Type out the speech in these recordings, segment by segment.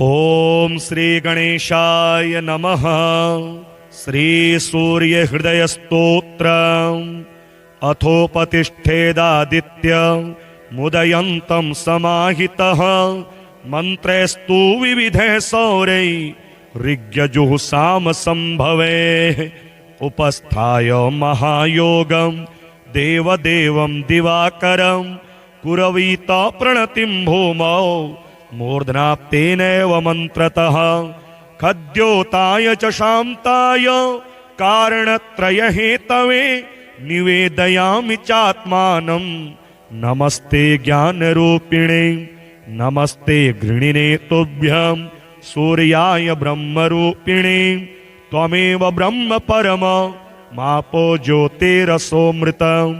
ओम श्री गणेशाय नमः। श्री सूर्य हृदय स्तोत्र अथोपतिष्ठेदादित्य मुदयन्तं समाहितः मंत्रैस्तु विविधे सौरै ऋग्यजुः साम संभवे उपस्थाय महायोगं देवदेवं दिवाकरं कुरवीत प्रणतिं भूमौ मूर्धनाप्तेनैव मंत्रतः खद्योताय च शान्ताय कारणत्रय हेतवे निवेदयामि चात्मानं नमस्ते ज्ञानरूपिणे नमस्ते गृणिने तुभ्यं सूर्याय ब्रह्मरूपिणे त्वमेव ब्रह्म परम मापो ज्योतिरसोऽमृतं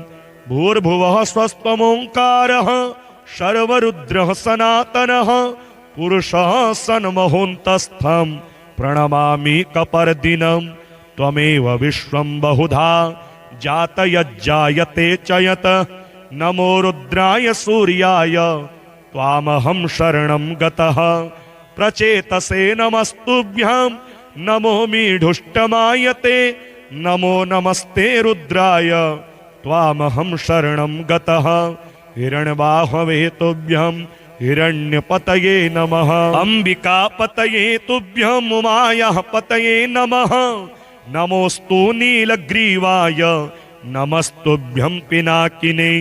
भूर्भुवः स्वस्त्वमोङ्कारः सर्वरुद्रः सनातनः पुरुषः सन्महोन्तस्थं प्रणमामि कपर्दिनं त्वमेव विश्वं बहुधा जातयज्जायते च यत् नमो रुद्राय सूर्याय त्वामहं शरणं गतः प्रचेतसे नमस्तुभ्यं नमो मीढुष्टमायते नमो नमस्ते रुद्राय त्वामहं शरणं गतः हिरण्यबाहवे तुभ्यं हिरण्यपतये नमः अंबिकापतये तुभ्यं उमायाः पतये नमः नमोस्तु नीलग्रीवाय नमस्तुभ्यं पिनाकिने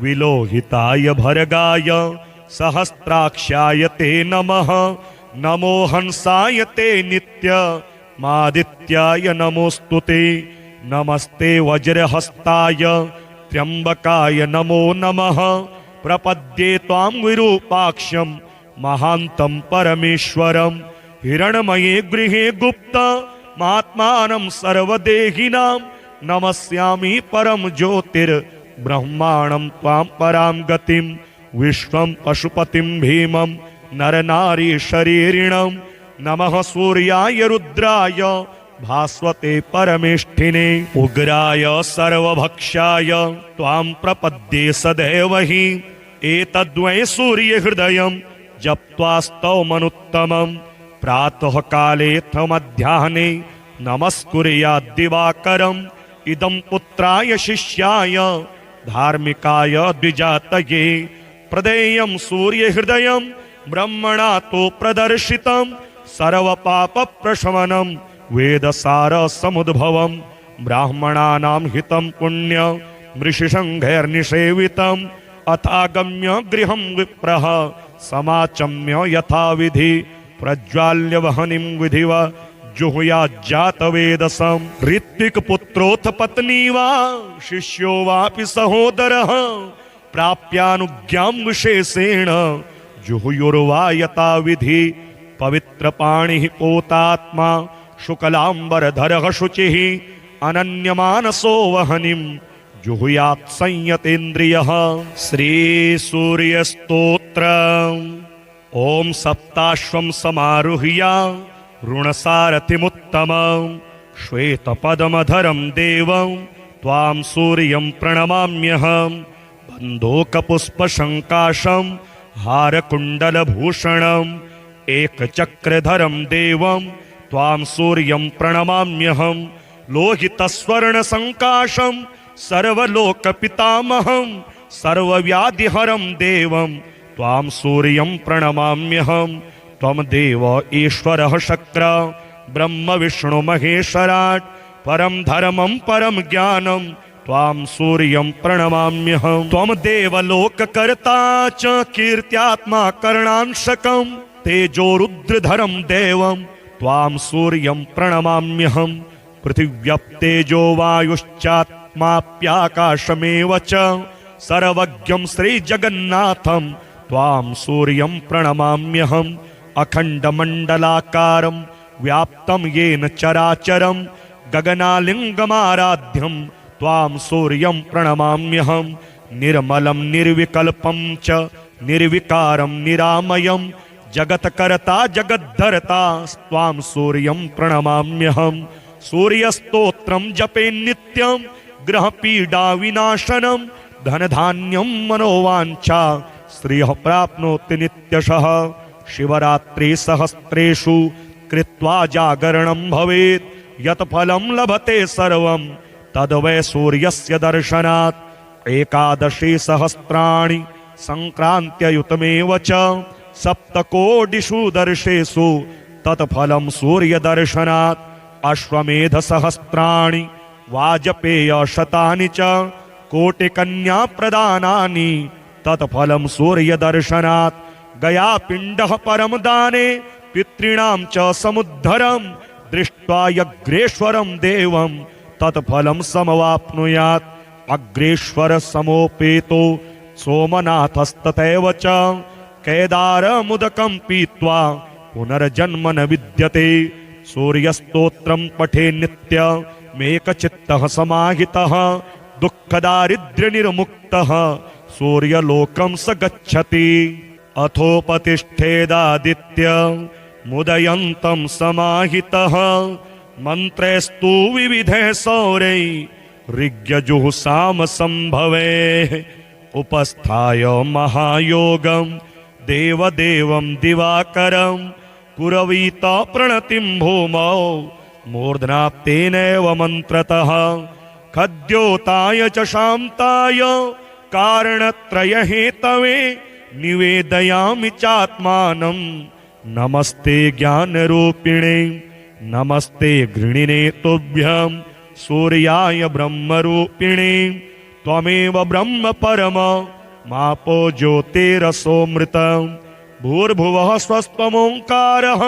विलोहिताय भर्गाय सहस्राक्षाय ते नमः नमो हंसाय ते नित्यमादित्याय नमोस्तुते नमस्ते वज्रहस्ताय त्र्यंबकाय नमो नमः प्रपद्ये त्वां विरूपाक्षं महान्तं परमेश्वरं हिरण्मये गृहे गुप्त महात्मानं सर्वदेहिनां नमस्यामि परम ज्योतिर्ब्रह्माणं त्वां परां गतिं विश्वं पशुपतिं भीमं नरनारी शरीरिणं नमः सूर्याय रुद्राय भास्वते परमेष्ठिने उग्राय सर्वभक्षाय त्वां प्रपद्ये सदैव हि एतद्वै सूर्यहृदयं जप्त्वा स्तवमनुत्तमं प्रातः कालेऽथ मध्याह्ने नमस्कुर्याद् दिवाकरम् इदं पुत्राय शिष्याय धार्मिकाय द्विजातये प्रदेयं सूर्यहृदयं ब्रह्मणा तो प्रदर्शितं सर्वपापप्रशमनं वेदसार समुद्भवं ब्राह्मणानां हितं पुण्य मृषिसंघैर्निषेवितं अथागम्य गृहं विप्रः समाचम्य यथाविधि प्रज्वाल्य वहनिं विधिव जुहुयाज्जातवेदसं ऋत्विकपुत्रोऽथ पत्नी वा शिष्यो वापि सहोदरः प्राप्यानुज्ञां विशेषेण जुहुयुर्वा यथाविधि पवित्रपाणिः पोतात्मा शुक्लांबरधरः शुचिः अनन्यमानसो वहनिं जुहुयात् संयतेन्द्रियः। श्री सूर्यस्तोत्र ओम सप्ताश्वं समारुह्य ऋणसारथिमुत्तमं श्वेतपद्मधरं देवं त्वां सूर्यं प्रणमाम्यहं बन्धूकपुष्पशङ्काशं हारकुण्डलभूषणम् एकचक्रधरं देवं त्वां सूर्यं प्रणमाम्यहं लोहितस्वर्णसङ्काशं सर्वलोकपितामहं सर्वव्याधिहरं देवं त्वां सूर्यं प्रणमाम्यहं त्वं देव ईश्वरः शक्र ब्रह्म विष्णु महेश्वराट् परं धर्मं परं ज्ञानं त्वां सूर्यं प्रणमाम्यहं त्वं देवलोककर्ता च कीर्त्यात्मा करणांशकं तेजो रुद्रधरं देवं त्वां सूर्यं प्रणमाम्यहं पृथिव्यप्तेजो वायुश्चात्माप्याकाशमेव च सर्वज्ञं श्रीजगन्नाथं त्वां सूर्यं प्रणमाम्यहम् अखण्डमण्डलाकारं व्याप्तं येन चराचरं गगनालिङ्गमाराध्यं त्वां सूर्यं प्रणमाम्यहं निर्मलं निर्विकल्पं च निर्विकारं निरामयं जगत्कर्ता जगद्धर्ता त्वां सूर्यं प्रणमाम्यहं सूर्यस्तोत्रं जपे नित्यं ग्रहपीडा विनाशनं धनधान्यं मनोवांछा श्रियः प्राप्नोति नित्यशः शिवरात्रि सहस्रेषु कृत्वा जागरणं भवेत् यत् फलं लभते सर्वं तद्वै सूर्यस्य दर्शनात् एकादशी सहस्राणि संक्रान्त्ययुतमेव च सप्तकोटिषु दर्शेषु तत्फलं सूर्यदर्शनात् अश्वमेध सहस्राणि वाजपेय शतानि च कोटिकन्या प्रदानानि तत्फलं सूर्यदर्शनात् गयापिण्डः परम दाने पितॄणां च समुद्धरं दृष्ट्वा यज्ञेश्वरं देवं तत्फलं समवाप्नुयात् अग्रेश्वर समोपेतो सोमनाथस्तथैव च केदारमुदकं पीत्वा पुनर्जन्म न विद्यते सूर्यस्तोत्रं पठे नित्यमेकचित्तः समाहितः दुःखदारिद्र्यनिर्मुक्तः सूर्यलोकं स गच्छति अथोपतिष्ठेदादित्य मुदयन्तं समाहितः मन्त्रैस्तु विविधैः सौरैः ऋग्यजुःसाम सम्भवेः उपस्थाय महायोगं देवदेवं दिवाकरं कुरवीत प्रणतिं भूमौ मूर्ध्नाप्तेनैव मन्त्रतः खद्योताय च शान्ताय कारणत्रयहेतवे निवेदयामि चात्मानं नमस्ते ज्ञानरूपिणे नमस्ते गृणिने तुभ्यं सूर्याय ब्रह्मरूपिणे त्वमेव ब्रह्म परम मापो ज्योतिरसोऽमृतं भूर्भुवः स्वस्त्वमोङ्कारः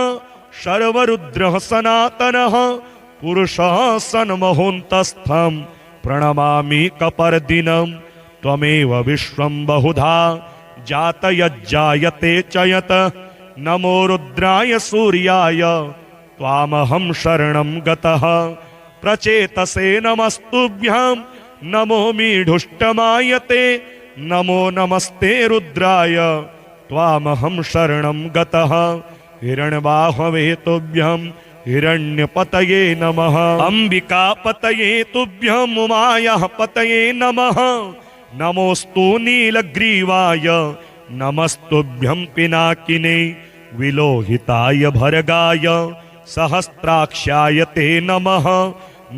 सर्वरुद्रः सनातनः पुरुषः सन्महोन्तस्थं प्रणमामि कपर्दिनं त्वमेव विश्वं बहुधा जातयज्जायते च यत् नमो रुद्राय सूर्याय त्वामहं शरणं गतः प्रचेतसे नमस्तुभ्यं नमो मीढुष्टमायते नमो नमस्ते रुद्राय त्वामहं शरणं गतः हिरण्यबाहवे तुभ्यं हिरण्यपतये नमः अंबिकापतये तुभ्यं उमायाः पतये नमः नमोस्तु नीलग्रीवाय नमस्तुभ्यं पिनाकिने विलोहिताय भर्गाय सहस्राक्षाय ते नमः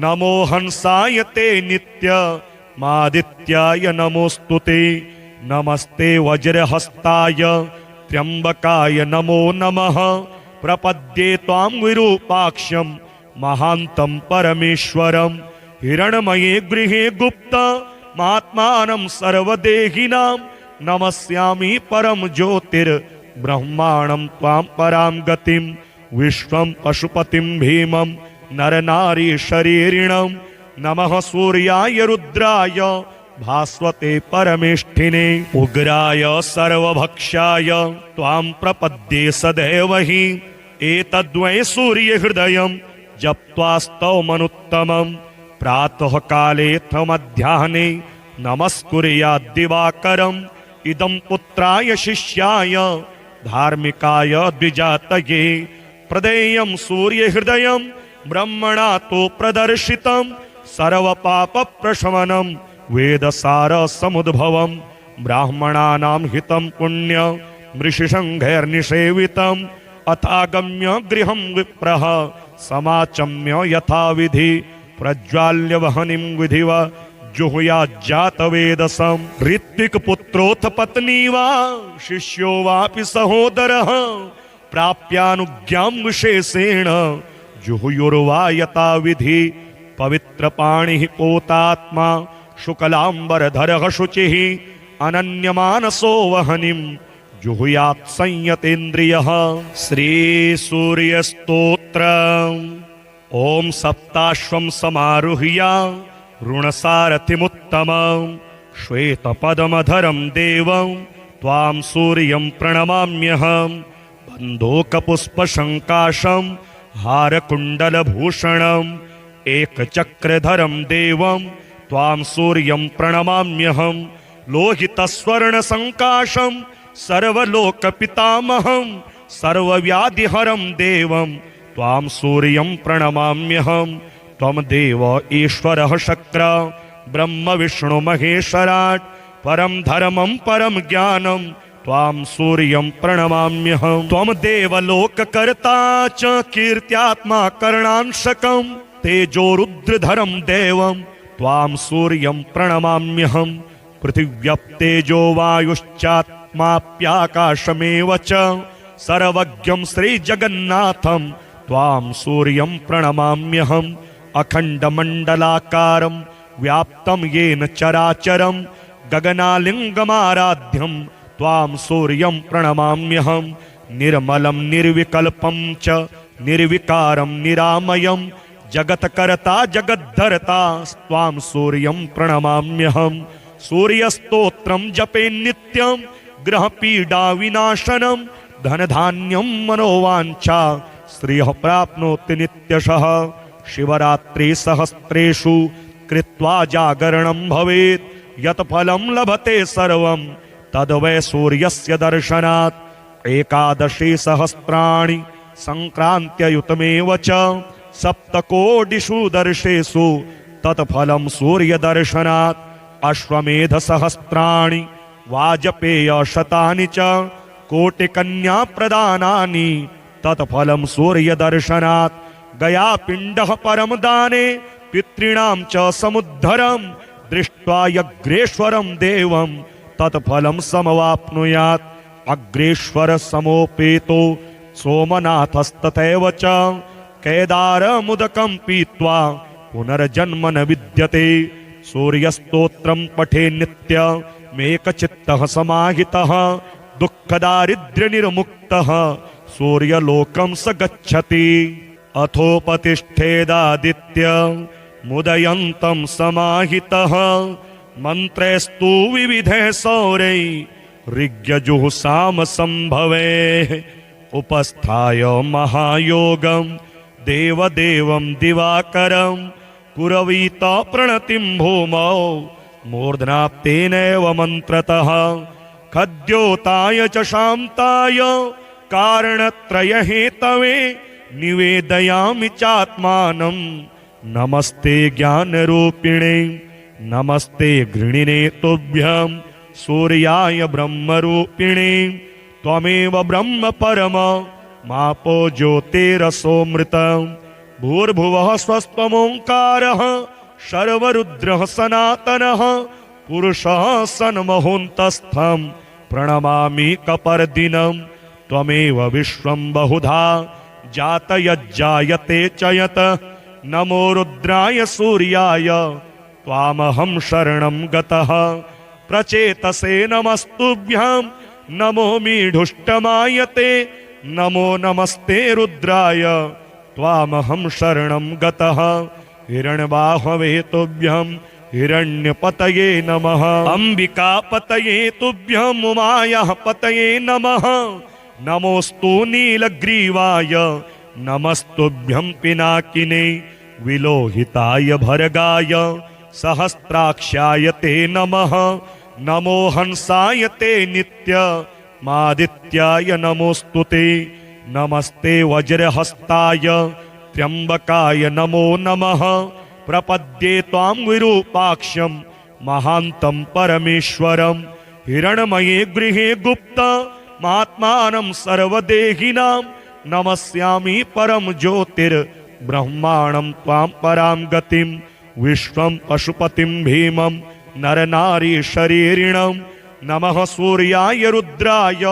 नमो हंसाय ते नित्यमादित्याय नमोस्तुते नमस्ते वज्रहस्ताय त्र्यंबकाय नमो नमः प्रपद्ये त्वां विरूपाक्षं महान्तं परमेश्वरं हिरण्मये गृहे गुप्त महात्मानं सर्वदेहिनां नमस्यामि परम ज्योतिर्ब्रह्माणं त्वां परां गतिं विश्वं पशुपतिं भीमं नरनारी शरीरिणं नमः सूर्याय रुद्राय भास्वते परमेष्ठिने उग्राय सर्वभक्षाय त्वां प्रपद्ये सदैव हि एतद्वै सूर्यहृदयं जप्त्वास्तवमनुत्तमं प्रातः काले मध्याह्ने नमस्कुर्याद् दिवाकरम् इदं पुत्राय शिष्याय धार्मिकाय द्विजातये प्रदेयं सूर्यहृदयं ब्रह्मणा तो प्रदर्शितं सर्वपापप्रशमनं वेदसार समुद्भवं ब्राह्मणानां हितं पुण्य मृषिसङ्घैर्निषेवितम् अथागम्य गृहं विप्रः समाचम्य यथाविधि प्रज्वाल्य वहनिं विधिव जुहुयाज्जातवेदसं ऋत्विकपुत्रोऽथ पत्नी वा शिष्यो वापि सहोदरः प्राप्यानुज्ञां विशेषेण जुहुयुर्वा यथाविधि पवित्रपाणिः पोतात्मा शुक्लाम्बरधरः शुचिः अनन्यमानसो वहनिं जुहुयात् संयतेन्द्रियः श्रीसूर्यस्तोत्रम् ॐ सप्ताश्वं समारुह्य ऋणसारथिमुत्तमं श्वेतपदमधरं देवं त्वां सूर्यं प्रणमाम्यहं बन्धूकपुष्पशङ्काशं हारकुण्डलभूषणम् एकचक्रधरं देवं त्वां सूर्यं प्रणमाम्यहं लोहितस्वर्णसङ्काशं सर्वलोकपितामहं सर्वव्याधिहरं देवं त्वां सूर्यं प्रणमाम्यहं त्वं देव ईश्वरः शक्र ब्रह्म विष्णु महेश्वराट् परं धर्मं परं ज्ञानं त्वां सूर्यं प्रणमाम्यहं त्वं देवलोककर्ता च कीर्त्यात्मा करणांशकं तेजो रुद्रधरं देवं त्वां सूर्यं प्रणमाम्यहं पृथिव्यप्तेजो वायुश्चात्माप्याकाशमेव च सर्वज्ञं श्रीजगन्नाथं त्वां सूर्यं प्रणमाम्यहम् अखण्डमण्डलाकारं व्याप्तं येन चराचरं गगनालिङ्गमाराध्यं त्वां सूर्यं प्रणमाम्यहं निर्मलं निर्विकल्पं च निर्विकारं निरामयं जगत्कर्ता जगद्धर्ता त्वां सूर्यं प्रणमाम्यहं सूर्यस्तोत्रं जपे नित्यं ग्रहपीडा विनाशनं धनधान्यं मनोवाञ्छा श्रियः प्राप्नोति नित्यशः शिवरात्रि सहस्रेषु कृत्वा जागरणं भवेत् यत् फलं लभते सर्वं तद्वै सूर्यस्य दर्शनात् एकादशी सहस्राणि संक्रान्त्ययुतमेव च सप्तकोटिषु दर्शेषु तत्फलं सूर्यदर्शनात् अश्वमेध सहस्राणि वाजपेय शतानि च कोटिकन्या प्रदानानि तत्फलं सूर्यदर्शनात् गयापिण्डः परम दाने पितॄणां च समुद्धरं दृष्ट्वा यज्ञेश्वरं देवं तत्फलं समवाप्नुयात् अग्रेश्वर समोपेतो सोमनाथस्तथैव च केदारमुदकं पीत्वा पुनर्जन्म न विद्यते सूर्यस्तोत्रं पठे नित्यमेकचित्तः समाहितः दुःखदारिद्र्यनिर्मुक्तः सूर्यलोकं स गच्छति अथोपतिष्ठेदादित्य मुदयन्तं समाहितः मन्त्रैस्तु विविधैः सौरै ऋग्यजुः संभवे उपस्थाय महायोगं देवदेवं दिवाकरं कुरवीत प्रणतिं भूमौ मूर्ध्नाप्तेनैव मन्त्रतः खद्योताय च शान्ताय कारणत्रयहेतवे निवेदयामि चात्मानं नमस्ते ज्ञानरूपिणे नमस्ते घृणिने तुभ्यं सूर्याय ब्रह्मरूपिणे त्वमेव ब्रह्म परम मापो ज्योतिरसोऽमृतं भूर्भुवः स्वस्त्वमोङ्कारः सर्वरुद्रः सनातनः पुरुषः सन्महोन्तस्थं प्रणमामि कपर्दिनं त्वमेव विश्वं बहुधा जातयज्जायते च यत् नमो रुद्राय सूर्याय त्वामहं शरणं गतः प्रचेतसे नमस्तुभ्यं नमो मीढुष्टमायते नमो नमस्ते रुद्राय त्वामहं शरणं गतः हिरण्यबाहवे तुभ्यं हिरण्यपतये नमः अंबिकापतये तुभ्यं उमायाः पतये नमः नमोस्तु नीलग्रीवाय नमस्तुभ्यं पिनाकिने विलोहिताय भर्गाय सहस्राक्षाय ते नमः नमो हंसाय ते नित्यमादित्याय नमोस्तु ते नमस्ते वज्रहस्ताय त्र्यंबकाय नमो नमः प्रपद्ये त्वां विरूपाक्षं महान्तं परमेश्वरं हिरण्मये गृहे गुप्त महात्मानं सर्वदेहिनां नमस्यामि परम ज्योतिर्ब्रह्माणं त्वां परां गतिं विश्वं पशुपतिं भीमं नरनारी शरीरिणं नमः सूर्याय रुद्राय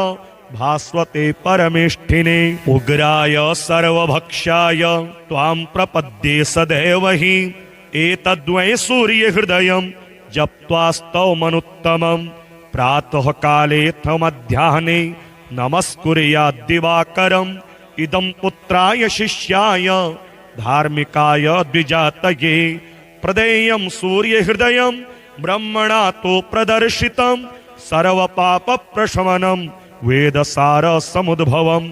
भास्वते परमेष्ठिने उग्राय सर्वभक्षाय त्वां प्रपद्ये सदैव हि एतद्वै सूर्यहृदयं जप्त्वा स्तवमनुत्तमं प्रातः काले मध्याह्ने नमस्कुर्याद्दिवाकरम् इदं पुत्राय शिष्याय धार्मिकाय द्विजातये प्रदेयं सूर्यहृदयं ब्रह्मणा तो प्रदर्शितं सर्वपापप्रशमनं वेदसारसमुद्भवं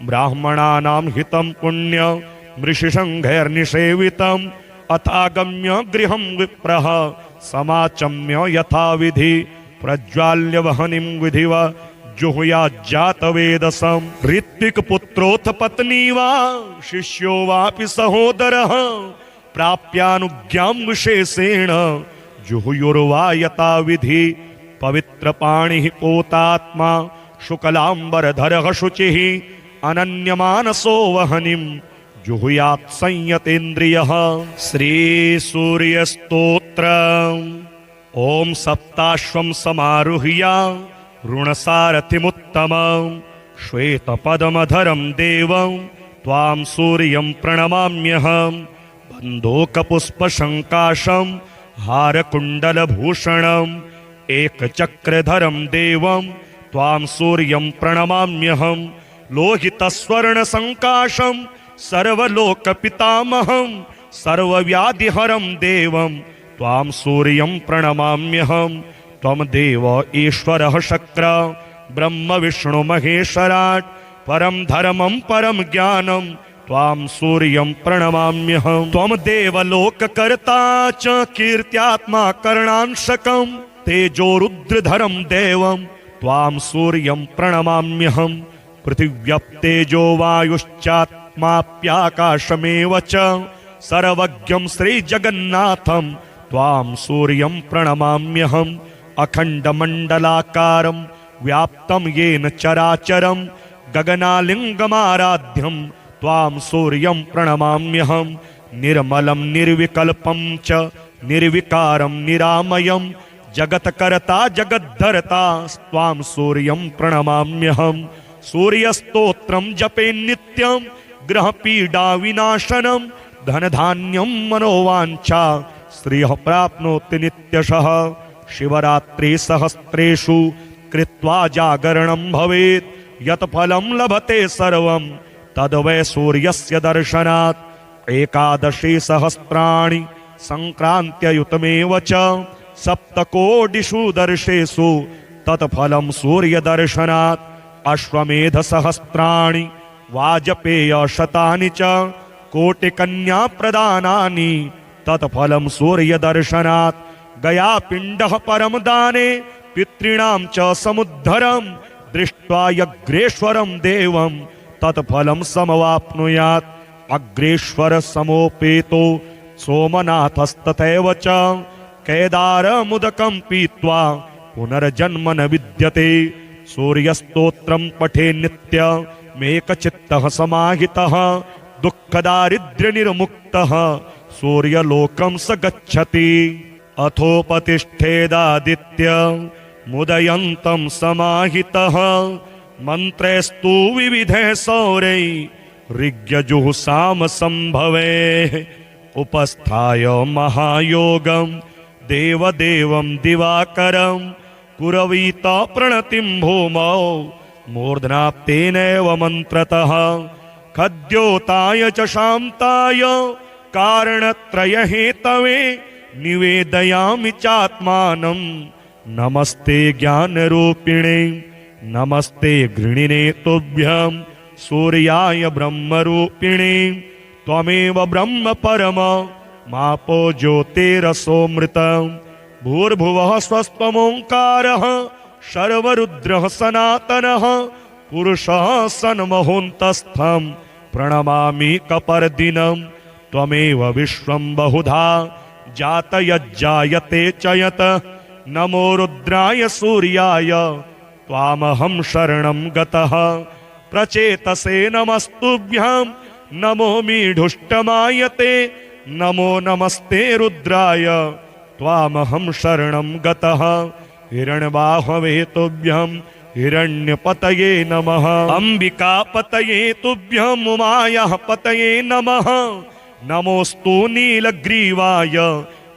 ब्राह्मणानां हितं पुण्य मृषिसङ्घैर्निषेवितम् अथागम्य गृहं विप्रः समाचम्य यथाविधि प्रज्वाल्य वहनिं विधिवा जुहुयाज्जातवेदसं ऋत्विकपुत्रोऽथ पत्नी वा शिष्यो वापि सहोदरः प्राप्यानुज्ञां विशेषेण जुहुयुर्वा यथाविधि पवित्रपाणिः पोतात्मा शुक्लांबरधरः शुचिः अनन्यमानसो वहनिं जुहुयात् संयतेन्द्रियः। श्रीसूर्यस्तोत्र। ओम सप्ताश्वं समारुह्य ऋणसारथिमुत्तमं श्वेतपदमधरं देवं त्वां सूर्यं प्रणमाम्यहं। बन्धूकपुष्पशङ्काशं हारकुण्डलभूषणम् एकचक्रधरं देवं त्वां सूर्यं प्रणमाम्यहं। लोहितस्वर्णसङ्काशं सर्वलोकपितामहं सर्वव्याधिहरं देवं त्वां सूर्यं प्रणमाम्यहं। त्वं देव ईश्वरः शक्र ब्रह्म विष्णु महेश्वराट् परं धर्मं परं ज्ञानं त्वां सूर्यं प्रणमाम्यहं। त्वं देवलोककर्ता च कीर्त्यात्मा करणांशकं तेजो रुद्रधरं देवं त्वां सूर्यं प्रणमाम्यहं। पृथिव्यप्तेजो वायुश्चात्माप्याकाशमेव च सर्वज्ञं श्रीजगन्नाथं त्वां सूर्यं प्रणमाम्यहम्। अखण्डमण्डलाकारं व्याप्तं येन चराचरं गगनालिङ्गमाराध्यं त्वां सूर्यं प्रणमाम्यहम्। निर्मलं निर्विकल्पं च निर्विकारं निरामयं जगत्कर्ता जगद्धर्ता त्वां सूर्यं प्रणमाम्यहम्। सूर्यस्तोत्रं जपे नित्यं ग्रहपीडा विनाशनं धनधान्यं मनोवाञ्छा श्रियः प्राप्नोति नित्यशः। शिवरात्रि सहस्रेषु कृत्वा जागरणं भवेत् यत् फलं लभते सर्वं तद्वै सूर्यस्य दर्शनात्। एकादशी सहस्राणि संक्रान्त्ययुतमेव च सप्तकोटिषु दर्शेषु तत्फलं सूर्यदर्शनात्। अश्वमेध सहस्राणि वाजपेयशतानि च कोटिकन्या प्रदानानि तत्फलं सूर्यदर्शनात्। गयापिण्डः परं दाने पितॄणां च समुद्धरं दृष्ट्वा यज्ञेश्वरं देवं तत्फलं समवाप्नुयात्। अग्रेश्वर समोपेतो सोमनाथस्तथैव च केदारमुदकं पीत्वा पुनर्जन्म न विद्यते। सूर्यस्तोत्रं पठे नित्यमेकचित्तः समाहितः दुःखदारिद्र्यनिर्मुक्तः सूर्यलोकं स गच्छति। अथोपतिष्ठेदादित्य मुदयन्तं समाहितः मन्त्रैस्तु विविधैः सौरैः ऋग्यजुः संभवेः। उपस्थाय महायोगं देवदेवं दिवाकरं कुरवीत प्रणतिं भूमौ मूर्ध्नाप्तेनैव मन्त्रतः। खद्योताय च शान्ताय कारणत्रयहेतवे निवेदयामि चात्मानं। नमस्ते ज्ञानरूपिणे नमस्ते गृणिने तुभ्यं सूर्याय ब्रह्मरूपिणे। त्वमेव ब्रह्म परम मापो ज्योतिरसोऽमृतं। भूर्भुवः स्वस्त्वमोङ्कारः सर्वरुद्रः सनातनः पुरुषः सन्महोन्तस्थं प्रणमामि कपर्दिनं। त्वमेव विश्वं बहुधा जातयज्जायते च यत् नमो रुद्राय सूर्याय त्वामहं शरणं गतः। प्रचेतसे नमस्तुभ्यं नमो मीढुष्टमायते नमो नमस्ते रुद्राय त्वामहं शरणं गतः। हिरण्यबाहवे तुभ्यं हिरण्यपतये नमः। अंबिकापतये तुभ्यं उमायाः पतये नमः। नमोस्तु नीलग्रीवाय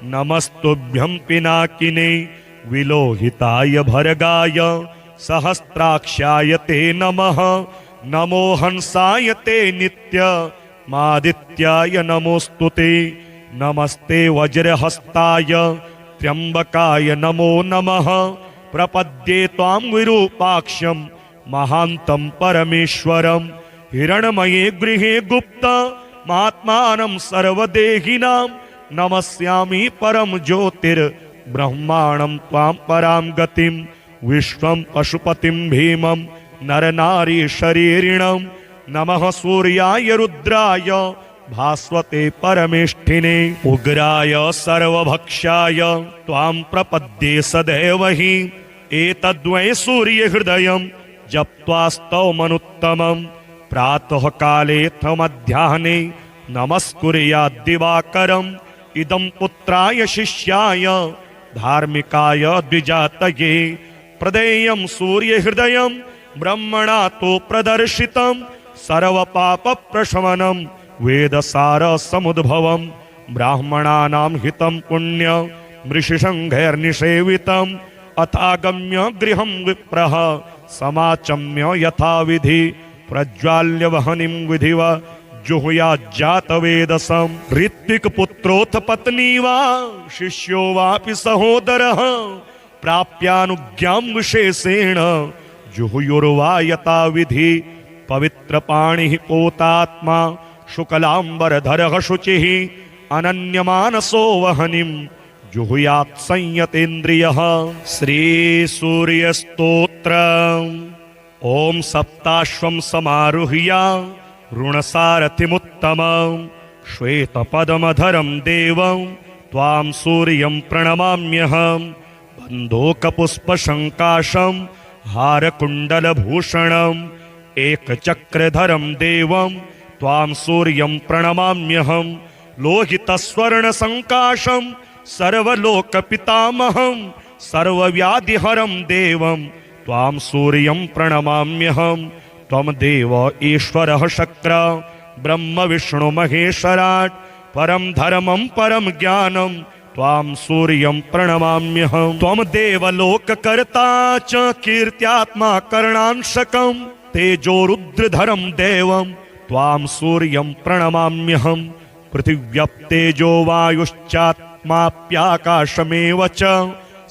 नमस्तुभ्यं पिनाकिने। विलोहिताय भर्गाय सहस्राक्षाय ते नमः। नमो हंसाय ते नित्यमादित्याय नमोस्तुते। नमस्ते वज्रहस्ताय त्र्यंबकाय नमो नमः। प्रपद्ये त्वां विरूपाक्षं महान्तं परमेश्वरं। हिरण्मये गृहे गुप्त महात्मानं सर्वदेहिनां नमस्यामि परम ज्योतिर्ब्रह्माणं त्वां परां गतिं। विश्वं पशुपतिं भीमं नरनारी शरीरिणं। नमः सूर्याय रुद्राय भास्वते परमेष्ठिने। उग्राय सर्वभक्षाय त्वां प्रपद्ये सदैव हि। एतद्वै सूर्यहृदयं जप्त्वास्तवमनुत्तमं प्रातःकालेऽथ मध्याह्ने नमस्कुर्याद्दिवाकरम् इदं पुत्राय शिष्याय धार्मिकाय द्विजातये प्रदेयं सूर्यहृदयं ब्रह्मणा तो प्रदर्शितं सर्वपापप्रशमनं वेदसारसमुद्भवं ब्राह्मणानां हितं पुण्य मृषिसङ्घैर्निषेवितम् अथागम्य गृहं विप्रः समाचम्य यथाविधि प्रज्वाल्य वहनिं विधिव जुहुयाज्जातवेदसं ऋत्विकपुत्रोऽथ पत्नी वा शिष्यो वापि सहोदरः प्राप्यानुज्ञां विशेषेण जुहुयुर्वा यथाविधि पवित्रपाणिः पोतात्मा शुक्लाम्बरधरः शुचिः अनन्यमानसो वहनिं जुहुयात् संयतेन्द्रियः। श्रीसूर्यस्तोत्र। ओम सप्ताश्वं समारुह्य ऋणसारथिमुत्तमं श्वेतपदमधरं देवं त्वां सूर्यं प्रणमाम्यहं बन्धोकपुष्पशङ्काशं हारकुण्डलभूषणम् एकचक्रधरं देवं त्वां सूर्यं प्रणमाम्यहं लोहितस्वर्णसङ्काशं सर्वलोकपितामहं सर्वव्याधिहरं देवं त्वां सूर्यं प्रणमाम्यहं त्वं देव ईश्वरः शक्र ब्रह्म विष्णु महेश्वराट् परं धर्मं परं ज्ञानं त्वां सूर्यं प्रणमाम्यहं त्वं देवलोककर्ता च कीर्त्यात्मा करणांशकं तेजो रुद्रधरं देवं त्वां सूर्यं प्रणमाम्यहं पृथिव्यप्तेजो वायुश्चात्माप्याकाशमेव च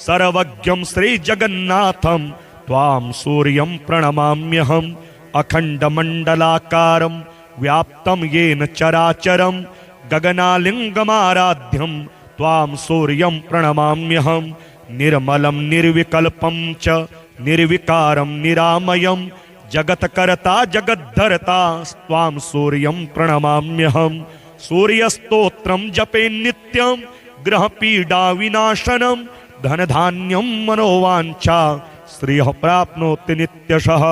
सर्वज्ञं श्रीजगन्नाथं त्वां सूर्यं प्रणमाम्यहम् अखण्डमण्डलाकारं व्याप्तं येन चराचरं गगनालिङ्गमाराध्यं त्वां सूर्यं प्रणमाम्यहं निर्मलं निर्विकल्पं च निर्विकारं निरामयं जगत्कर्ता जगद्धर्ता त्वां सूर्यं प्रणमाम्यहं सूर्यस्तोत्रं जपे नित्यं ग्रहपीडा विनाशनं धनधान्यं मनोवाञ्छा श्रियः प्राप्नोति नित्यशः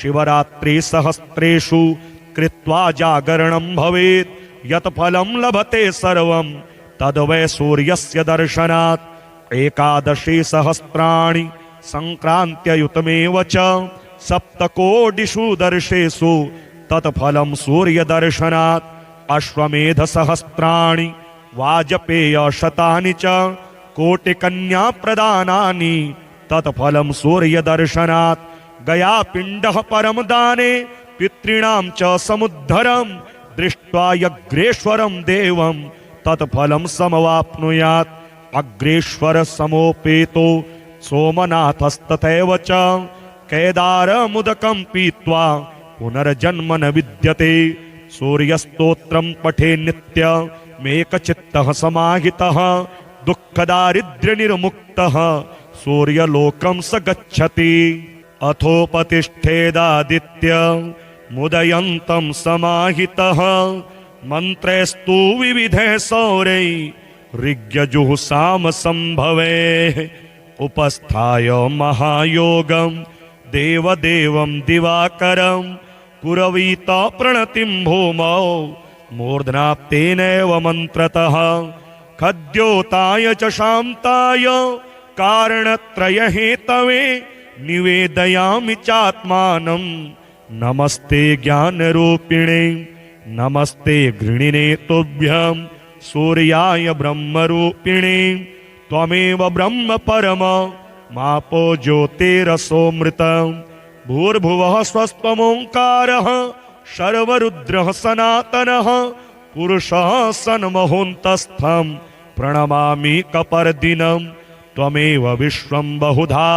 शिवरात्रि सहस्रेषु कृत्वा जागरणं भवेत् यत् फलं लभते सर्वं तद्वै सूर्यस्य दर्शनात् एकादशी सहस्राणि संक्रान्त्ययुतमेव च सप्तकोटिषु दर्शेषु तत्फलं सूर्यदर्शनात् अश्वमेध सहस्राणि वाजपेय शतानि च कोटिकन्या प्रदानानि तत्फलं सूर्यदर्शनात् गयापिण्डः परम दाने पितॄणां च समुद्धरं दृष्ट्वा यज्ञेश्वरं देवं तत्फलं समवाप्नुयात् अग्रेश्वर समोपेतो सोमनाथस्तथैव च केदारमुदकं पीत्वा पुनर्जन्म न विद्यते सूर्यस्तोत्रं पठे नित्यमेकचित्तः समाहितः दुःखदारिद्र्यनिर्मुक्तः सूर्यलोकं स गच्छति अथोपतिष्ठेदादित्य मुदयन्तं समाहितः मन्त्रैस्तु विविधैः सौरैः ऋग्यजुः संभवे उपस्थाय महायोगं देवदेवं दिवाकरं कुरवीत प्रणतिं भूमौ मूर्ध्नाप्तेनैव मन्त्रतः खद्योताय च शान्ताय कारणत्रयहेतवे निवेदयामि चात्मानं नमस्ते ज्ञानरूपिणे नमस्ते घृणिने तुभ्यं सूर्याय ब्रह्मरूपिणे त्वमेव ब्रह्म परम मापो ज्योतिरसोऽमृतं भूर्भुवः स्वस्त्वमोङ्कारः सर्वरुद्रः सनातनः पुरुषः सन्महोन्तस्थं प्रणमामि कपर्दिनं त्वमेव विश्वं बहुधा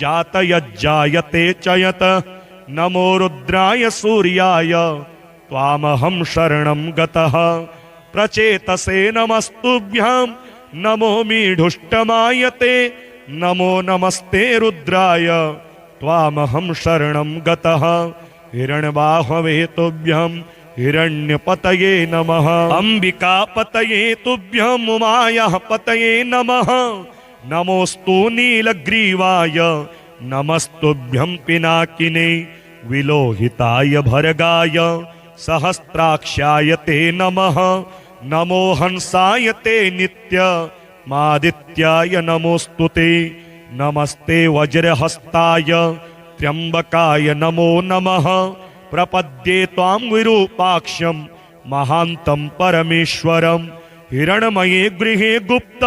जातयज्जायते च यत् नमो रुद्राय सूर्याय त्वामहं शरणं गतः प्रचेतसे नमस्तुभ्यं नमो मीढुष्टमायते नमो नमस्ते रुद्राय त्वामहं शरणं गतः हिरण्यबाहवे तुभ्यं हिरण्यपतये नमः अंबिकापतये तुभ्यं उमायाः पतये नमः नमोस्तु नीलग्रीवाय नमस्तुभ्यं पिनाकिने विलोहिताय भर्गाय सहस्राक्षाय ते नमः। नमो हंसाय ते नित्य मादित्याय नमोस्तुते। नमस्ते वज्रहस्ताय त्र्यंबकाय नमो नमः। प्रपद्ये त्वां विरूपाक्षं महान्तं परमेश्वरं। हिरण्मये गृहे गुप्त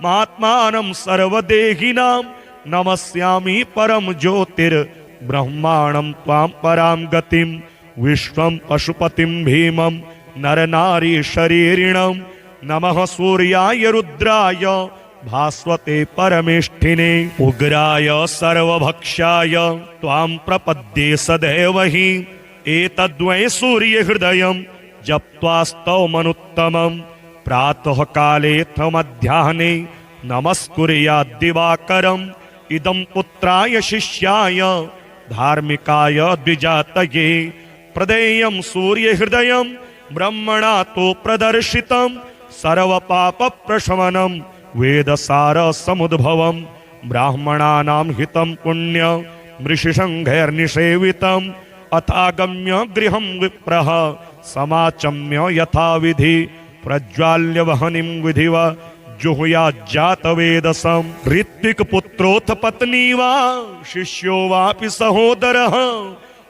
महात्मानं सर्वदेहिनां। नमस्यामि परम ज्योतिर्ब्रह्माणं त्वां परां गतिं। विश्वं पशुपतिं भीमं नरनारी शरीरिणं। नमः सूर्याय रुद्राय भास्वते परमेष्ठिने। उग्राय सर्वभक्षाय त्वां प्रपद्ये सदैव हि। एतद्वै सूर्यहृदयं जप्त्वा स्तवमनुत्तमं। प्रातः कालेऽथ मध्याह्ने नमस्कुर्याद्दिवाकरम्। इदं पुत्राय शिष्याय धार्मिकाय द्विजातये। प्रदेयं सूर्यहृदयं ब्रह्मणा तो प्रदर्शितं। सर्वपापप्रशमनं वेदसारसमुद्भवं। ब्राह्मणानां हितं पुण्य मृषिसङ्घैर्निषेवितम्। अथागम्य गृहं विप्रः समाचम्य यथाविधि। प्रज्वाल्य वहनिं विधिव जुहुयाज्जातवेदसं। ऋत्विकपुत्रोऽथ पत्नी वा शिष्यो वापि सहोदरः।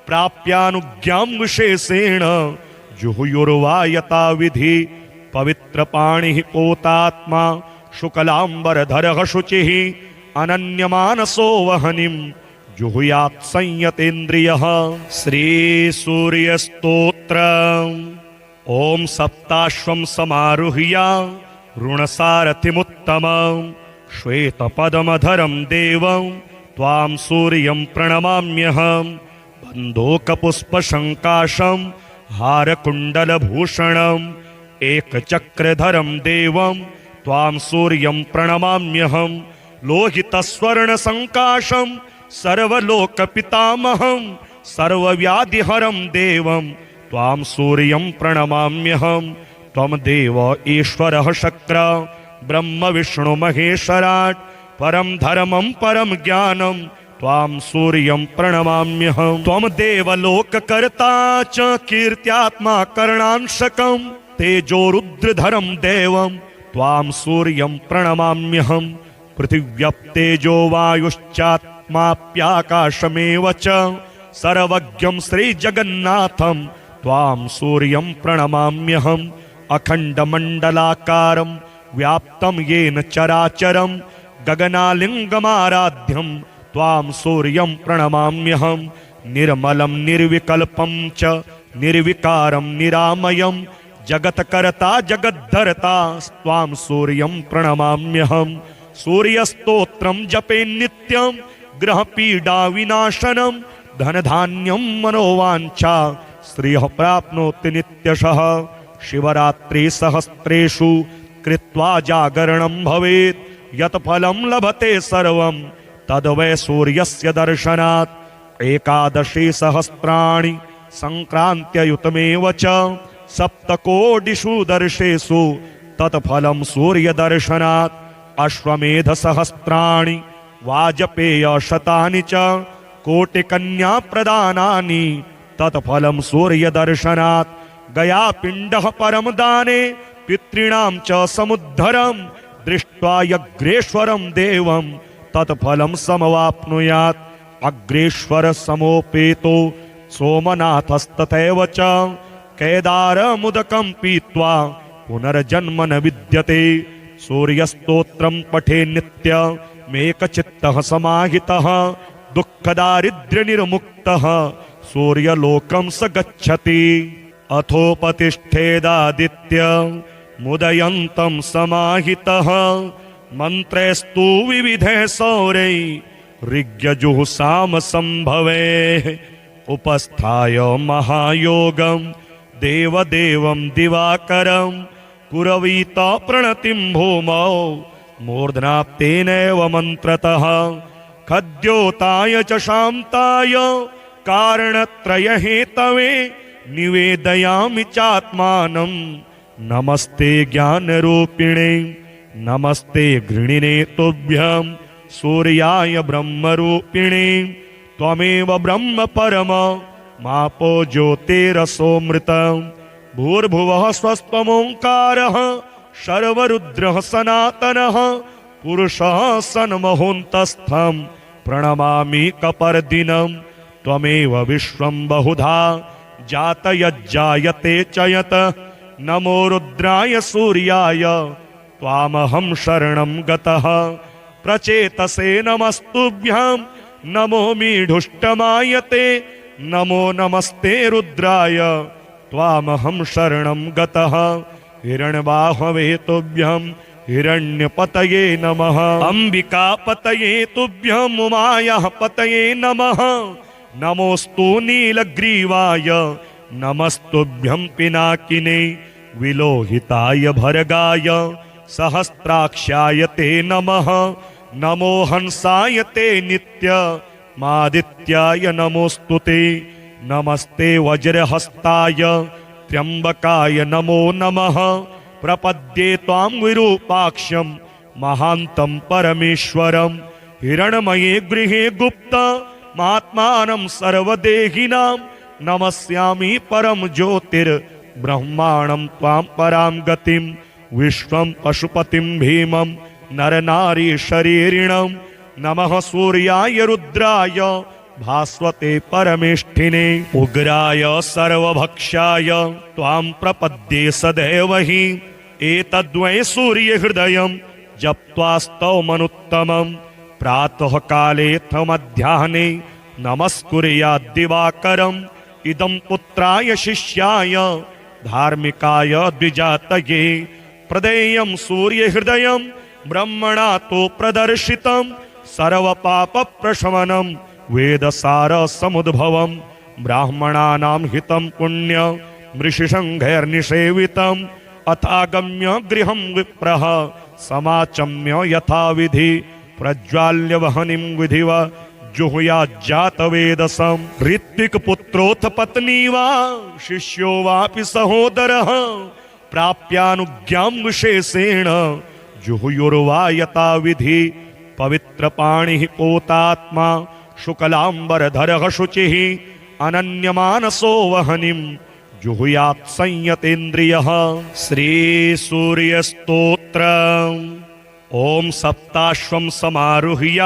प्राप्यानुज्ञां विशेषेण जुहुयुर्वा यथाविधि। पवित्रपाणिः पोतात्मा शुक्लाम्बरधरः शुचिः। अनन्यमानसो वहनिं जुहुयात् संयतेन्द्रियः। श्रीसूर्यस्तोत्रम्। ओम सप्ताश्वं समारुह्य ऋणसारथिमुत्तमं। श्वेतपदमधरं देवं त्वां सूर्यं प्रणमाम्यहं। बन्धूकपुष्पशङ्काशं हारकुण्डलभूषणम्। एकचक्रधरं देवं त्वां सूर्यं प्रणमाम्यहं। लोहितस्वर्णसङ्काशं सर्वलोकपितामहं। सर्वव्याधिहरं देवं त्वां सूर्यं प्रणमाम्यहं। त्वं देव ईश्वरः शक्र ब्रह्म विष्णु महेश्वराट्। परं धर्मं परं ज्ञानं त्वां सूर्यं प्रणमाम्यहं। त्वं देवलोककर्ता च कीर्त्यात्मा करणांशकं। तेजो रुद्रधरं देवं त्वां सूर्यं प्रणमाम्यहं। पृथिव्यप्तेजो वायुश्चात्माप्याकाशमेव च। सर्वज्ञं श्रीजगन्नाथं त्वां सूर्यं प्रणमाम्यहम्। अखण्डमण्डलाकारं व्याप्तं येन चराचरं। गगनालिङ्गमाराध्यं त्वां सूर्यं प्रणमाम्यहम्। निर्मलं निर्विकल्पं च निर्विकारं निरामयं। जगत्कर्ता जगद्धर्ता त्वां सूर्यं प्रणमाम्यहम्। सूर्यस्तोत्रं जपे नित्यं ग्रहपीडा विनाशनं। धनधान्यं मनोवाञ्छा श्रियः प्राप्नोति नित्यशः। शिवरात्रि सहस्रेषु कृत्वा जागरणं भवेत्। यत् फलं लभते सर्वं तद्वै सूर्यस्य दर्शनात्। एकादशी सहस्राणि संक्रान्त्ययुतमेव च। सप्तकोटिषु दर्शेषु तत्फलं सूर्यदर्शनात्। अश्वमेध सहस्राणि वाजपेयशतानि च। कोटिकन्या प्रदानानि तत्फलं सूर्यदर्शनात्। गयापिण्डः परं दाने पितॄणां च समुद्धरं। दृष्ट्वा यज्ञेश्वरं देवं तत्फलं समवाप्नुयात्। अग्रेश्वर समोपेतो सोमनाथस्तथैव च। केदारमुदकं पीत्वा पुनर्जन्म न विद्यते। सूर्यस्तोत्रं पठे नित्यमेकचित्तः समाहितः। दुःखदारिद्र्यनिर्मुक्तः सूर्यलोकं स गच्छति। अथोपतिष्ठेदादित्य मुदयन्तं समाहितः। मन्त्रैस्तु विविधैः सौरैः ऋग्यजुःसामसम्भवे। उपस्थाय महायोगं देवदेवं दिवाकरं। कुरवीत प्रणतिं भूमौ मूर्ध्नाप्तेनैव मन्त्रतः। खद्योताय च शान्ताय कारणत्रयहेतवे। निवेदयामि चात्मानं नमस्ते ज्ञानरूपिणे। नमस्ते गृणिने तुभ्यं सूर्याय ब्रह्मरूपिणे त्वमेव ब्रह्म परम मापो ज्योतिरसोऽमृत भूर्भुवः स्वस्त्वमोङ्कारः सर्वरुद्रः सनातनः पुरुषः सन्महोऽन्तस्थं प्रणमामि कपर्दिनं त्वमेव विश्वं बहुधा जातयज्जायते च यत् नमो रुद्राय सूर्याय त्वामहं शरणं गतः प्रचेतसे नमस्तुभ्यं नमो मीढुष्टमायते नमो नमस्ते रुद्राय त्वामहं शरणं गतः हिरण्यबाहवे तुभ्यं हिरण्यपतये नमः अंबिकापतये तुभ्यं उमायाः पतये नमः नमोस्तु नीलग्रीवाय नमस्तुभ्यं पिनाकिने विलोहिताय भर्गाय सहस्राक्षाय ते नमः नमो हंसाय ते नित्यमादित्याय नमोस्तुते नमस्ते वज्रहस्ताय त्र्यंबकाय नमो नमः प्रपद्ये त्वां विरूपाक्षं महान्तं परमेश्वरं हिरण्मये गृहे गुप्त महात्मानं सर्वदेहिनां नमस्यामि परम ज्योतिर्ब्रह्माणं त्वां परां गतिं विश्वं पशुपतिं भीमं नरनारी शरीरिणं नमः सूर्याय रुद्राय भास्वते परमेष्ठिने उग्राय सर्वभक्षाय त्वां प्रपद्ये सदैव हि एतद्वै सूर्यहृदयं जप्त्वा स्तवमनुत्तमं प्रातः काले मध्याह्ने नमस्कुर्याद् दिवाकरम् इदं पुत्राय शिष्याय धार्मिकाय द्विजातये प्रदेयं सूर्यहृदयं ब्रह्मणा तो प्रदर्शितं सर्वपापप्रशमनं वेदसारसमुद्भवं ब्राह्मणानां हितं पुण्य मृषिसङ्घैर्निषेवितम् अथागम्य गृहं विप्रः समाचम्य यथाविधि प्रज्वाल्य वहनिं विधिव जुहुयाज्जातवेदसं ऋत्विकपुत्रोऽथ पत्नी वा शिष्यो वापि सहोदरः प्राप्यानुज्ञां विशेषेण जुहुयुर्वा यथाविधि पवित्रपाणिः पोतात्मा शुक्लाम्बरधरः शुचिः अनन्यमानसो वहनिं जुहुयात् संयतेन्द्रियः श्रीसूर्यस्तोत्र ओम सप्ताश्वं समारुह्य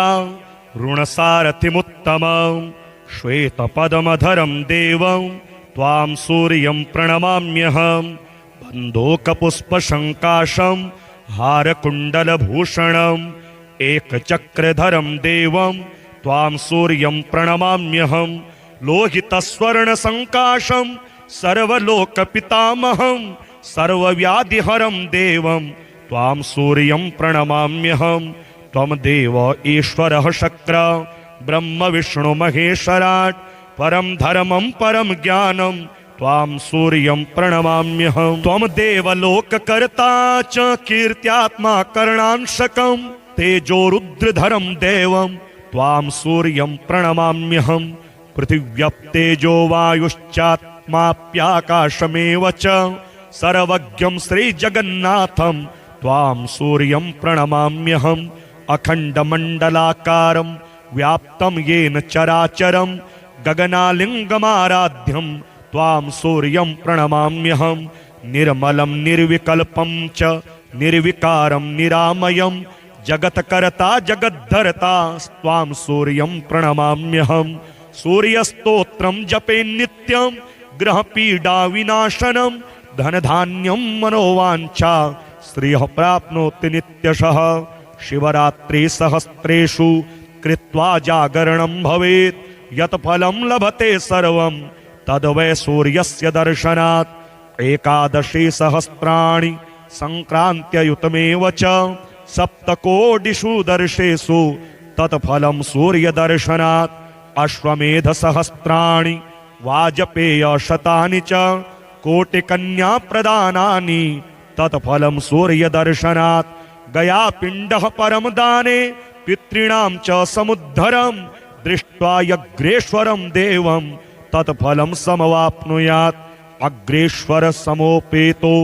ऋणसारथिमुत्तमं श्वेतपदमधरं देवं त्वां सूर्यं प्रणमाम्यहं बन्धूकपुष्पशङ्काशं हारकुण्डलभूषणम् एकचक्रधरं देवं त्वां सूर्यं प्रणमाम्यहं लोहितस्वर्णसङ्काशं सर्वलोकपितामहं सर्वव्याधिहरं देवं त्वां सूर्यं प्रणमाम्यहं त्वं देव ईश्वरः शक्र ब्रह्म विष्णु महेश्वराट् परं धर्मं परं ज्ञानं त्वां सूर्यं प्रणमाम्यहं त्वं देवलोककर्ता च कीर्त्यात्मा करणांशकं तेजो रुद्रधरं देवं त्वां सूर्यं प्रणमाम्यहं पृथिव्यप्तेजो वायुश्चात्माप्याकाशमेव च सर्वज्ञं श्रीजगन्नाथं त्वां सूर्यं प्रणमाम्यहम् अखण्डमण्डलाकारं व्याप्तं येन चराचरं गगनालिङ्गमाराध्यं त्वां सूर्यं प्रणमाम्यहं निर्मलं निर्विकल्पं च निर्विकारं निरामयं जगत्कर्ता जगद्धर्ता त्वां सूर्यं प्रणमाम्यहं सूर्यस्तोत्रं जपे नित्यं ग्रहपीडा विनाशनं धनधान्यं मनोवाञ्छा श्रियः प्राप्नोति नित्यशः शिवरात्रि सहस्रेषु कृत्वा जागरणं भवेत् यत् फलं लभते सर्वं तद्वै सूर्यस्य दर्शनात् एकादशी सहस्राणि संक्रान्त्ययुतमेव च सप्तकोटिषु दर्शेषु तत्फलं सूर्यदर्शनात् अश्वमेध सहस्राणि वाजपेय शतानि च कोटिकन्या प्रदानानि तत्फलं सूर्यदर्शनात् गयापिण्डः परम दाने पितॄणां च समुद्धरं दृष्ट्वा यज्ञेश्वरं देवं तत्फलं समवाप्नुयात् अग्रेश्वर समोपेतो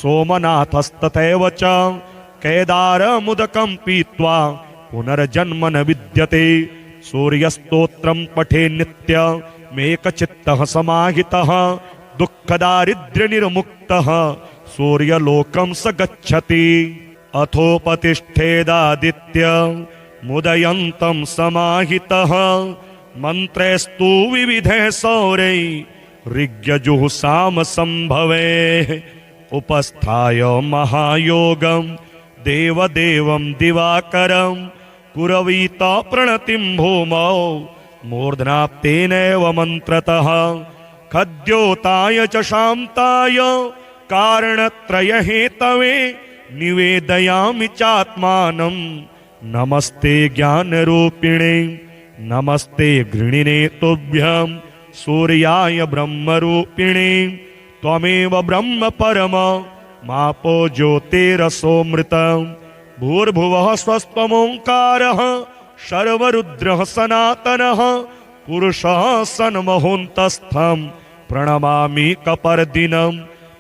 सोमनाथस्तथैव च केदारमुदकं पीत्वा पुनर्जन्म न विद्यते। सूर्यस्तोत्रं पठे नित्यमेकचित्तः समाहितः दुःखदारिद्र्यनिर्मुक्तः सूर्यलोकं स गच्छति। अथोपतिष्ठेदादित्य मुदयन्तं समाहितः मन्त्रैस्तु विविधैः सौरै ऋग्यजुः संभवे। उपस्थाय महायोगं देवदेवं दिवाकरं कुरवीत प्रणतिं भूमौ मूर्ध्नाप्तेनैव मन्त्रतः। खद्योताय च शान्ताय कारणत्रयहेतवे निवेदयामि चात्मानं। नमस्ते ज्ञानरूपिणे नमस्ते गृणिने तुभ्यं सूर्याय ब्रह्मरूपिणे। त्वमेव ब्रह्म परम मापो ज्योतिरसोऽमृतं। भूर्भुवः स्वस्त्वमोङ्कारः सर्वरुद्रः सनातनः पुरुषः सन्महोन्तस्थं प्रणमामि कपर्दिनं।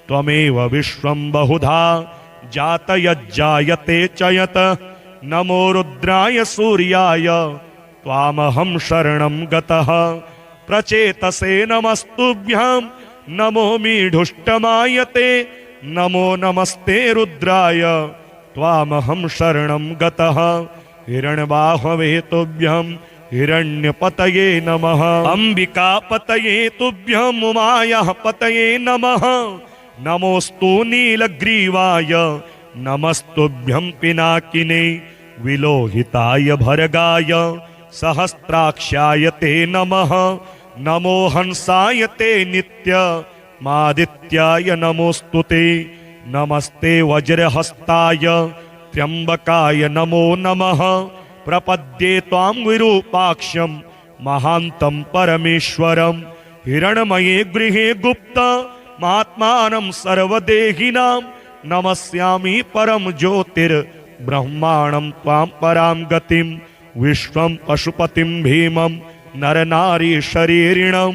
त्वमेव विश्वं बहुधा जातयज्जायते च यत्। नमो रुद्राय सूर्याय त्वामहं शरणं गतः। प्रचेतसे नमस्तुभ्यं नमो मीढुष्टमायते। नमो नमस्ते रुद्राय त्वामहं शरणं गतः। हिरण्यबाहवे तुभ्यं हिरण्यपतये नमः। अंबिकापतये तुभ्यं उमायाः पतये नमः। नमोस्तु नीलग्रीवाय नमस्तुभ्यं पिनाकिने। विलोहिताय भर्गाय सहस्राक्षाय ते नमः। नमो हंसाय ते नित्यमादित्याय नमोस्तु ते। नमस्ते वज्रहस्ताय त्र्यंबकाय नमो नमः। प्रपद्ये त्वां विरूपाक्षं महान्तं परमेश्वरं। हिरण्मये गृहे गुप्त महात्मानं सर्वदेहिनां। नमस्यामि परम ज्योतिर्ब्रह्माणं त्वां परां गतिं। विश्वं पशुपतिं भीमं नरनारी शरीरिणं।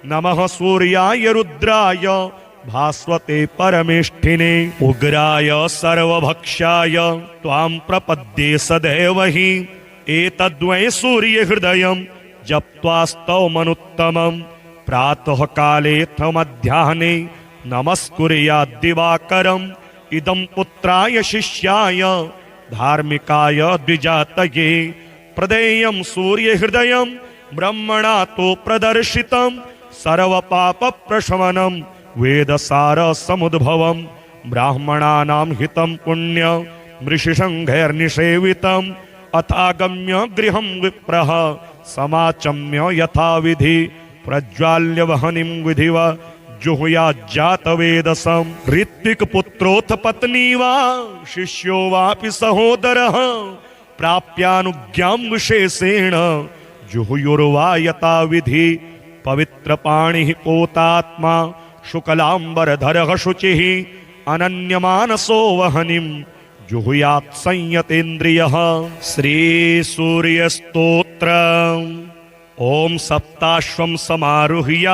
नमः सूर्याय रुद्राय भास्वते परमेष्ठिने। उग्राय सर्वभक्षाय त्वां प्रपद्ये सदैव हि। एतद्वै सूर्यहृदयं जप्त्वास्तवमनुत्तमं। प्रातः कालेऽथ मध्याह्ने नमस्कुर्याद्दिवाकरम्। इदं पुत्राय शिष्याय धार्मिकाय द्विजातये। प्रदेयं सूर्यहृदयं ब्रह्मणा तो प्रदर्शितं। सर्वपापप्रशमनं वेदसारसमुद्भवं। ब्राह्मणानां हितं पुण्य मृषिसङ्घैर्निषेवितम्। अथागम्य गृहं विप्रः समाचम्य यथाविधि। प्रज्वाल्य वहनिं विधिव जुहुयाज्जातवेदसं। ऋत्विकपुत्रोऽथ पत्नी वा शिष्यो वापि सहोदरः। प्राप्यानुज्ञां विशेषेण जुहुयुर्वा यथाविधि। पवित्रपाणिः पोतात्मा शुक्लाम्बरधरः शुचिः। अनन्यमानसो वहनिं जुहुयात् संयतेन्द्रियः। श्रीसूर्यस्तोत्रम्। ओम सप्ताश्वं समारुह्य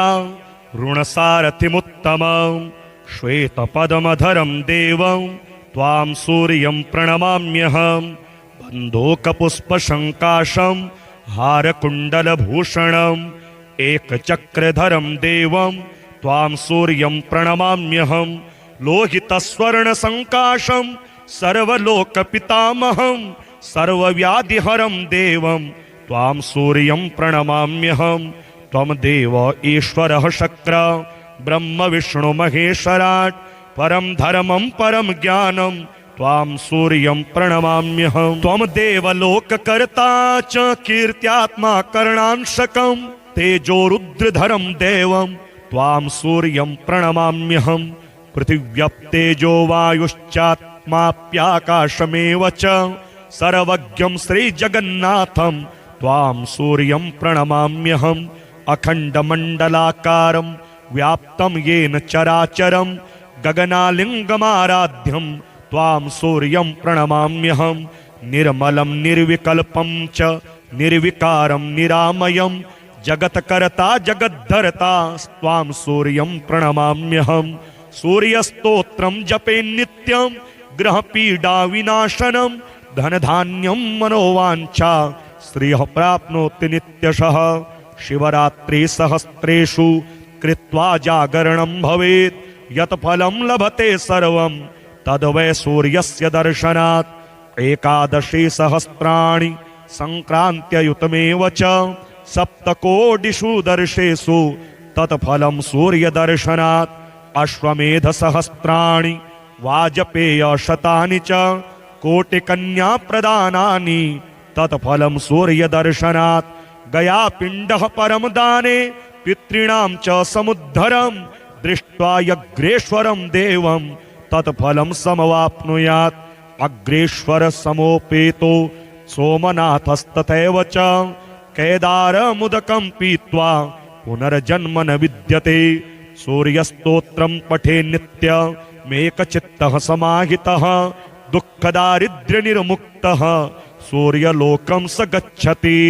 ऋणसारथिमुत्तमं। श्वेतपदमधरं देवं त्वां सूर्यं प्रणमाम्यहं। बन्धूकपुष्पशङ्काशं हारकुण्डलभूषणम्। एकचक्रधरं देवं त्वां सूर्यं प्रणमाम्यहं। लोहितस्वर्णसङ्काशं सर्वलोकपितामहं। सर्वव्याधिहरं देवं त्वां सूर्यं प्रणमाम्यहं। त्वं देव ईश्वरः शक्र ब्रह्म विष्णु महेश्वराट्। परं धर्मं परं ज्ञानं त्वां सूर्यं प्रणमाम्यहं। त्वं देवलोककर्ता च कीर्त्यात्मा करणांशकं। तेजो रुद्रधरं देवं त्वां सूर्यं प्रणमाम्यहं। पृथिव्यप्तेजो वायुश्चात्माप्याकाशमेव च। सर्वज्ञं श्रीजगन्नाथं त्वां सूर्यं प्रणमाम्यहम्। अखण्डमण्डलाकारं व्याप्तं येन चराचरं। गगनालिङ्गमाराध्यं त्वां सूर्यं प्रणमाम्यहम्। निर्मलं निर्विकल्पं च निर्विकारं निरामयं। जगत्कर्ता जगद्धर्ता त्वां सूर्यं प्रणमाम्यहम्। सूर्यस्तोत्रं जपे नित्यं ग्रहपीडाविनाशनं। धनधान्यं मनोवाञ्छा श्रियः प्राप्नोति नित्यशः शिवरात्रि सहस्रेषु कृत्वा जागरणं भवेत् यत् फलं लभते सर्वं तद्वै सूर्यस्य दर्शनात् एकादशी सहस्राणि संक्रान्त्ययुतमेव च सप्तकोटिषु दर्शेषु तत्फलं सूर्यदर्शनात् अश्वमेध सहस्राणि वाजपेय शतानि च कोटिकन्या प्रदानानि तत्फलं सूर्यदर्शनात् गया पिण्डः परम दाने पितॄणां च समुद्धरं दृष्ट्वा यज्ञेश्वरं देवं तत्फलं समवाप्नुयात् अग्रेश्वर समोपेतो सोमनाथस्तथैव च केदारमुदकं पीत्वा पुनर्जन्म न विद्यते सूर्यस्तोत्रं पठे नित्यमेकचित्तः समाहितः दुःखदारिद्र्यनिर्मुक्तः सूर्यलोकं स गच्छति।